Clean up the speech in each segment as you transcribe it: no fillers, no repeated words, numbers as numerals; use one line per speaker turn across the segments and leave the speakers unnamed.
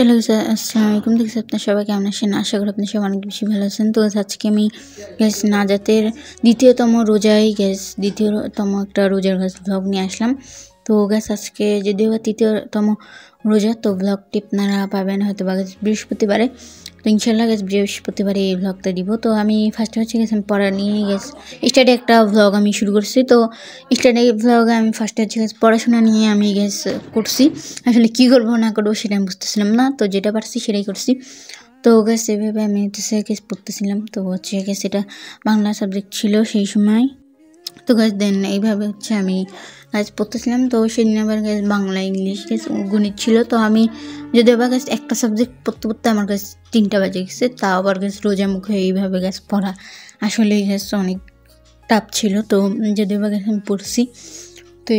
Hello আসসালামু আলাইকুম। দেখছি আপনার সবাই কেমন আছেন? আশা করি আপনি সবাই অনেক বেশি ভালো আছেন। তো আজকে আমি নাজাতের দ্বিতীয়তম রোজায় দ্বিতীয়তম একটা রোজার ভ্লগ নিয়ে আসলাম। তো আজকে যদিও বা তৃতীয়তম রোজা, তো ভ্লগটি আপনারা পাবেন হয়তো বা বৃহস্পতিবারে। তো ইনশাল্লাহ বৃহস্পতিবারে এই ভ্লগটা দিব। তো আমি ফার্স্টে আমি পড়া নিয়ে স্টাডি একটা ভ্লগ আমি শুরু করছি। তো স্টাডি ভ্লগে আমি ফার্স্টে পড়াশোনা নিয়ে আমি করছি। আসলে কী করবো না করবো সেটা আমি বুঝতেছিলাম না, তো যেটা পারছি সেটাই করছি। তো এভাবে আমি পড়তেছিলাম। তো এটা বাংলা সাবজেক্ট ছিল সেই সময়। তো দেন এইভাবে আমি পড়তেছিলাম। তো সেদিন আবার বাংলা ইংলিশ গণিত ছিল। তো আমি যদি আবার একটা সাবজেক্ট পড়তে পড়তে আমার 3টা বাজে গেছে, তাও আবার রোজা মুখে এইভাবে পড়া আসলে অনেক টাফ ছিল। তো যদি আবার আমি পড়ছি, তো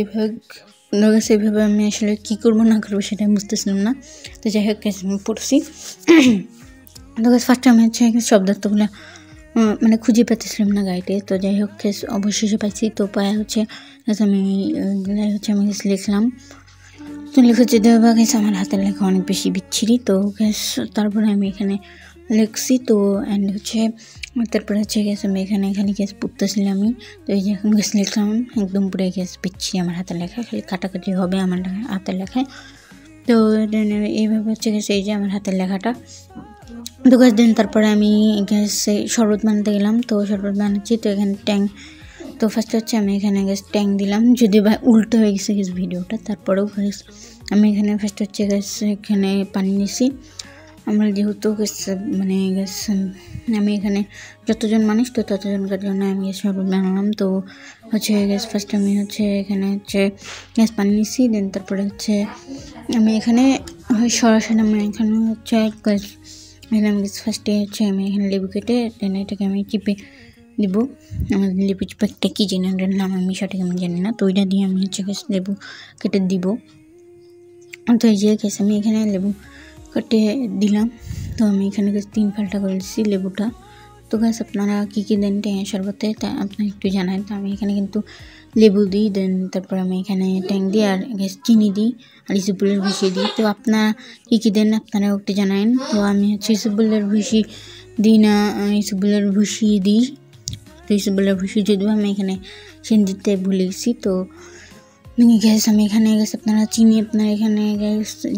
এইভাবে আমি আসলে কী করবো না করবো সেটা আমি বুঝতেছিলাম না। তো যাই হোক আমি পড়ছি। তো ফার্স্টে আমি শব্দার্থগুলো মানে খুঁজে পাচ্ছিলাম না গাইডে। তো যাই হোক অবশেষে পাইছি। তো পায়ে আমি লিখলাম। তো লিখেছি দেওয়া আমার হাতের লেখা অনেক বেশি বিচ্ছিরি। তো তারপরে আমি এখানে লিখছি। তো অ্যান্ড তারপরে আমি এখানে পড়তেছিলাম আমি। তো এই যে এখন লিখলাম একদম পুরো বিচ্ছিরি আমার হাতের লেখা, খালি কাটাকাটি হবে আমার হাতের লেখায়। তো এইভাবে এই যে আমার হাতের লেখাটা। তো দিন তারপরে আমি শরবত বানাতে গেলাম। তো শরবত বানাচ্ছি। তো এখানে ট্যাং, তো ফার্স্টে আমি এখানে ট্যাং দিলাম, যদি বা উল্টো হয়ে গেছে ভিডিওটা। তারপরেও আমি এখানে এখানে পানি নিছি। আমরা যেহেতু মানে আমি এখানে যতজন মানুষ, তো ততজনকার জন্য আমি শরবত বানালাম। তো ফার্স্টে আমি এখানে পানি নিছি। দেন তারপরে আমি এখানে সরাসরি আমি এখানে আমি ফার্স্টে আমি এখানে লেবু কেটে দেন এটাকে আমি চিপে দিব। আমার লেবু চিপাটা কী জেনারেল নাম আমি সঠিক আমি জানি না। তো ওইটা দিয়ে আমি লেবু কেটে দিব। তো এই যে আমি এখানে লেবু কেটে দিলাম। তো আমি এখানে 3 ফালটা করে দিচ্ছি লেবুটা। তো আপনারা কী কী দেন ট্যাঙের শরবতে তা আপনারা একটু জানান। তো আমি এখানে কিন্তু লেবু দিই, দেন তারপর আমি এখানে ট্যাং দিই আর চিনি দিই আর ইসবগুলের ভুষি দিই। তো আপনারা কী কী দেন আপনারা একটু জানান। তো আমি ইসবগুলের ভুষি দিই না, ইসবগুলের ভুষি দিই। তো ইসবগুলের ভুষি যদিও আমি এখানে দিতে ভুলে গেছি। তো আমি এখানে আপনারা চিনি আপনারা এখানে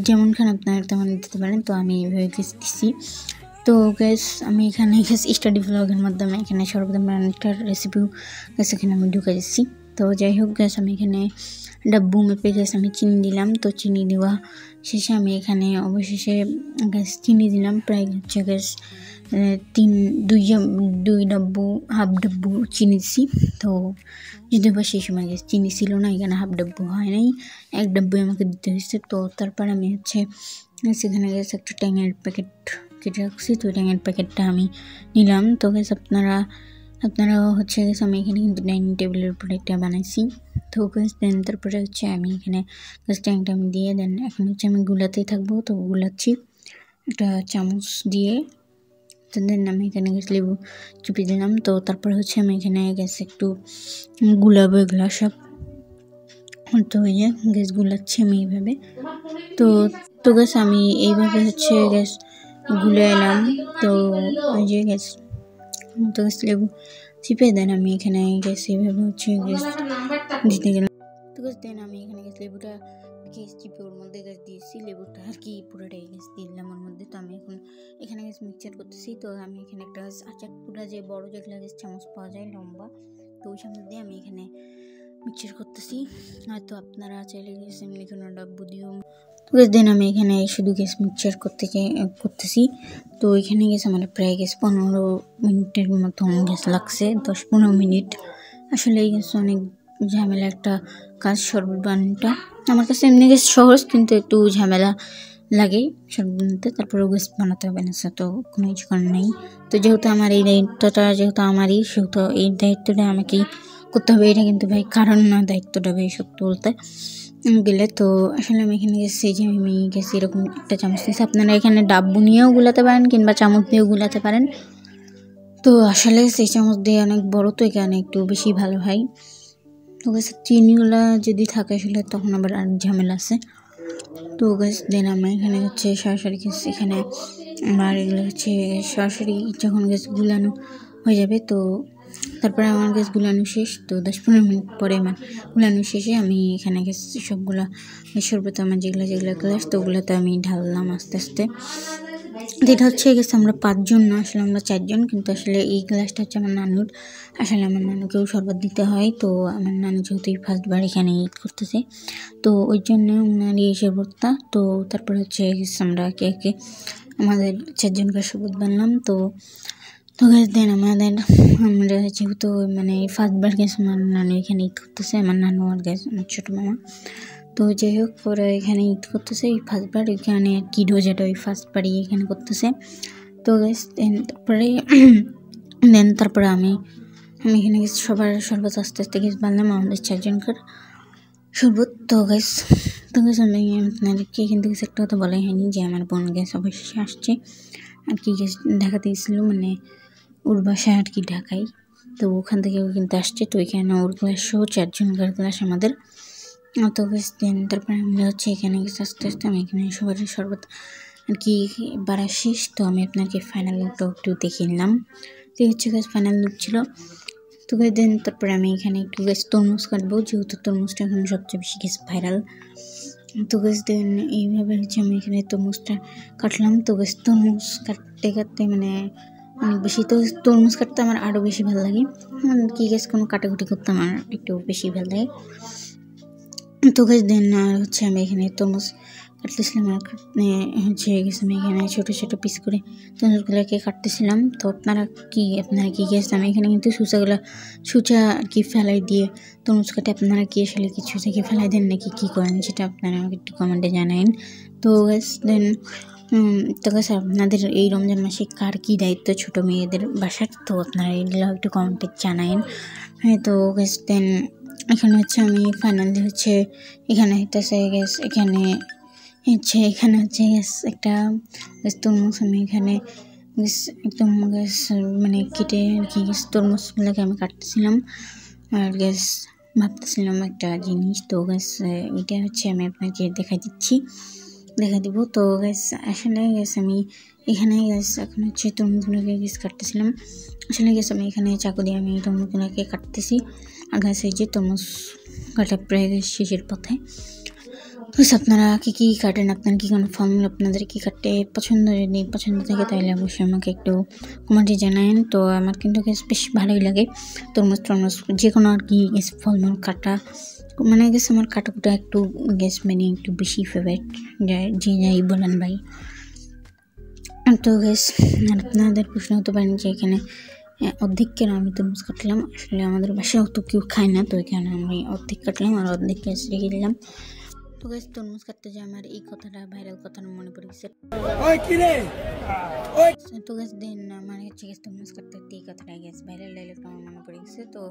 যেমন খান আপনারা তেমন দিতে পারেন। তো আমি এইভাবে দিচ্ছি। তো আমি এখানে স্টাডি ভ্লগের মাধ্যমে এখানে শরবত বানানোর রেসিপিও এখানে আমি ঢুকে দিচ্ছি। তো যাই হোক আমি এখানে ডাব্বু মেপে আমি চিনি দিলাম। তো চিনি দেওয়া শেষে আমি এখানে অবশেষে চিনি দিলাম প্রায় দুই ডাব্বু হাফ ডাব্বু চিনি দিচ্ছি। তো যদি বা সেই সময় চিনি ছিল না, এখানে হাফ ডাব্বু হয় নাই, 1 ডাব্বু আমাকে দিতে হয়েছে। তো তারপর আমি সেখানে একটা ট্যাঙের প্যাকেট কেটে রাখছি। তো ট্যাঙের প্যাকেটটা আমি নিলাম। তো আপনারাও আমি এখানে কিন্তু ডাইনিং টেবিলের উপরে একটা বানাইছি। তো দেন তারপরে আমি এখানে ট্যাংটা আমি দিয়ে দেন এখন আমি গুলাতেই থাকবো। তো গুলাচ্ছি একটা চামচ দিয়ে। তো দেন আমি এখানে লেবু চুপি দিলাম। তো তারপরে আমি এখানে একটু গুলাবো এগুলো সব। তো এই যে গুলাচ্ছি আমি এইভাবে। তো আমি এইভাবে গুলে এলাম। তো ওই যে তো লেবু চিপে দেন আমি এখানে এইভাবে দিতে গেলাম। তো দেন আমি এখানে লেবুটা চিপে ওর মধ্যে দিয়েছি, লেবুটা আর কি পুরোটাই দিলাম ওর মধ্যে। তো আমি এখন এখানে মিক্সচার করতেছি। তো আমি এখানে একটা আচার পুরা যে বড় যেগুলো চামচ পাওয়া যায় লম্বা, তো ওই চামচ দিয়ে আমি এখানে মিক্সচার করতেছি। হয়তো আপনারা চাইলে কোনো ডাব্বু দিও। তো দেন আমি এখানে শুধু মিক্সচার করতেছি। তো এখানে আমার প্রায় 15 মিনিটের মতন লাগছে, 10-15 মিনিট। আসলে অনেক ঝামেলা একটা কাজ শরবত বানানোটা। আমার কাছে এমনি সহজ, কিন্তু একটু ঝামেলা লাগে শরবত বানাতে। তারপরে বানাতে হবে না, তো কোনো কিছু করার নেই। তো যেহেতু আমার এই দায়িত্বটা আমারই, সেহেতু এই দায়িত্বটা আমাকেই করতে হবে। এটা কিন্তু ভাই কারণ না, দায়িত্বটা ভাই সত্যি বলতে গেলে। তো আসলে আমি এখানে আমি এরকম একটা চামচ নিয়েছি। আপনারা এখানে ডাব্বু নিয়েও গুলাতে পারেন কিংবা চামচ দিয়েও গুলাতে পারেন। তো আসলে সেই চামচ দিয়ে অনেক বড়, তো এখানে একটু বেশি ভালো হয়। তো চিনিগুলা যদি থাকে আসলে তখন আবার আর ঝামেলা আছে। তো গাছ দেন আমি এখানে হচ্ছে সরাসরি গ্যাস এখানে আমার এগুলো হচ্ছে সরাসরি যখন গ্যাস গুলানো হয়ে যাবে তো তারপরে আমার গ্যাস গুলানো শেষ। তো 10-15 মিনিট পরে আমার গুলানো শেষে আমি এখানে গ্যাস সবগুলা শরবত আমার যেগুলো গ্লাস তো ওগুলোতে আমি ঢাললাম আস্তে আস্তে। এটা হচ্ছে গেছে আমরা 5 জন না, আসলে আমরা 4 জন, কিন্তু আসলে এই গ্লাসটা হচ্ছে আমার নানুর। আসলে আমার নানুকেও শরবত দিতে হয়, তো আমার নানু যেহেতু ফার্স্টবার এখানে ঈদ করতেছে তো ওই জন্য ওনার এই শরবতটা। তো তারপর হচ্ছে আমরা একে আমাদের 4 জনকার শরবত বানলাম। তো গ্যাস দেন আমরা যেহেতু মানে ফার্স্টবার গ্যাস আমার নানু এখানে ঈদ করতেছে, আমার নানু আর গ্যাস আমার ছোটো মামা। তো যাই হোক ওরা এখানে ঈদ করতেছে এই ফার্স্টবার, এখানে আর কি রোজাটা ওই ফার্স্টবারই এখানে করতেছে। তো গ্যাস তারপরে আমি এখানে গেছি সবার শরবত আস্তে আস্তে গ্যাস বানলাম আমাদের 4 জনকার শরবত। তো গ্যাস আমি আপনাদেরকে কিন্তু কিছু একটা কথা বলাই হয়নি যে আমার বোন গ্যাস অবশ্যই আসছে আর কি গ্যাস ঢাকাতে গেছিলো, মানে ওর বাসা আর কি ঢাকায়, তো ওখান থেকেও কিন্তু আসছে। তো এখানে ওর গ্লাস সহ 4 জনকার গ্লাস আমাদের। তো গ্যাস তারপরে আমরা হচ্ছে এখানে গেছি আস্তে আস্তে আমি এখানে সবার শরবত আর কি বাড়া শেষ। তো আমি আপনাকে ফাইনাল লুকটাও একটু দেখিয়ে নিলাম। তো হচ্ছে গ্যাস ফাইনাল লুক ছিল। তো তারপরে আমি এখানে একটু গ্যাস তরমুজ কাটবো, যেহেতু তরমুজটা এখন সবচেয়ে বেশি গ্যাস ভাইরাল। তো গ্যাস এইভাবে হচ্ছে আমি এখানে তরমুজটা কাটলাম। তো গ্যাস তরমুজ কাটতে মানে অনেক বেশি, তো তরমুজ কাটতে আমার আরও বেশি ভালো লাগে কি গ্যাস কোনো কাটাকুটি করতে আমার একটু বেশি ভালো লাগে। তো গ্যাস আর হচ্ছে আমি এখানে তরমুজ কাটতেছিলাম আর হচ্ছে গেছে আমি এখানে ছোটো ছোটো পিস করে তরমুজগুলোকে কাটতেছিলাম। তো আপনারা কি গ্যাস আমি এখানে কিন্তু সুচা আর কি ফেলাই দিয়ে তরমুজ কাটে, আপনারা কি আসলে কিছু থেকে ফেলাই দেন নাকি কী করেন সেটা আপনারা আমাকে একটু কমেন্টে জানাবেন। তো গ্যাস তো গ্যাস আপনাদের এই রমজান মাসে কার কী দায়িত্ব ছোটো মেয়েদের বাসার, তো আপনারা এগুলো একটু কমেন্টে জানাবেন। হ্যাঁ, তো গ্যাস এখানে হচ্ছে আমি ফাইনালি হচ্ছে এখানে হইতেছে গ্যাস এখানে হচ্ছে গ্যাস একটা গ্যাস তরমুজ আমি এখানে গ্যাস একদম গ্যাস মানে কেটে আর কি গ্যাস তরমুজগুলোকে আমি কাটতেছিলাম আর গ্যাস ভাবতেছিলাম একটা জিনিস। তো গ্যাস এটা হচ্ছে আমি আপনাকে দেখা দিব। তো গ্যাস আসলে গ্যাস আমি এখানে গ্যাস এখন হচ্ছে তরমুজগুলোকে গ্যাস কাটতেছিলাম। আসলে গ্যাস আমি এখানে চাকু দিয়ে আমি তরমুজগুলোকে কাটতেছি আর গ্যাস এই যে তরমুজ কাটা প্রায় শেষের পথে। তো আপনারা কী কাটেন, আপনার কি কোনো ফল আপনাদের কি কাটতে পছন্দ, যদি পছন্দ থাকে তাহলে অবশ্যই আমাকে একটু কমেন্টে জানাবেন। তো আমার কিন্তু গ্যাস বেশ ভালোই লাগে তরমুজ যে কোনো আর কি গ্যাস ফলমূল কাটা, মানে গ্যাস আমার কাটাকুটা একটু গ্যাস মানে একটু বেশি ফেভারিট যে যাই বলেন ভাই। তো গ্যাস আপনাদের প্রশ্ন হতে পারেন যে এখানে অর্ধেক কেন আমি তরমুজ কাটলাম, আসলে আমাদের বাসায় অত কেউ খায় না, তো এখানে আমি অর্ধেক কাটলাম আর অর্ধেক গ্যাস রেখে দিলাম। তো গাইস তরমুজ কাটতে যে আমার এই কথাটা ভাইরাল কথাটা মনে পড়ে গেছে। তো গাইস আমার হচ্ছে গ্যাস তরমুজ কাটতে এই কথাটা গ্যাস ভাইরাল ডায়লগটা আমার মনে পড়ে গেছে। তো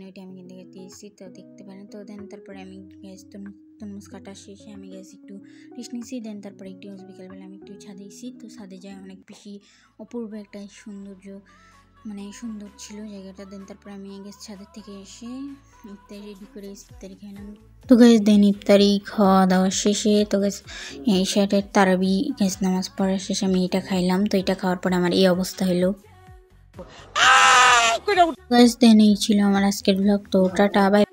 ওইটা আমি কিন্তু দিয়েছি, তো দেখতে পারেন। তো তারপরে আমি গ্যাস তরমুজ কাটা শেষে আমি গ্যাস একটু রেস্ট নিয়েছি। তারপরে একটু বিকালবেলা আমি একটু ছাদে এসেছি। তো ছাদে যায় অনেক বেশি অপূর্ব একটা সুন্দর ছিল জায়গাটা। তারপরে আমি গ্যাস ছাদের থেকে এসে ইফতারি রেডি করে ইফতারি খাইলাম। তো গ্যাস ইফতারি খাওয়া দাওয়া শেষে তো গ্যাস এই শার্টের তারাবি গ্যাস নামাজ পড়ার শেষে আমি এটা খাইলাম। তো এটা খাওয়ার পরে আমার এই অবস্থা হলো। গ্যাস এই ছিল আমার আজকের ব্লগ। তো টাটা বাই।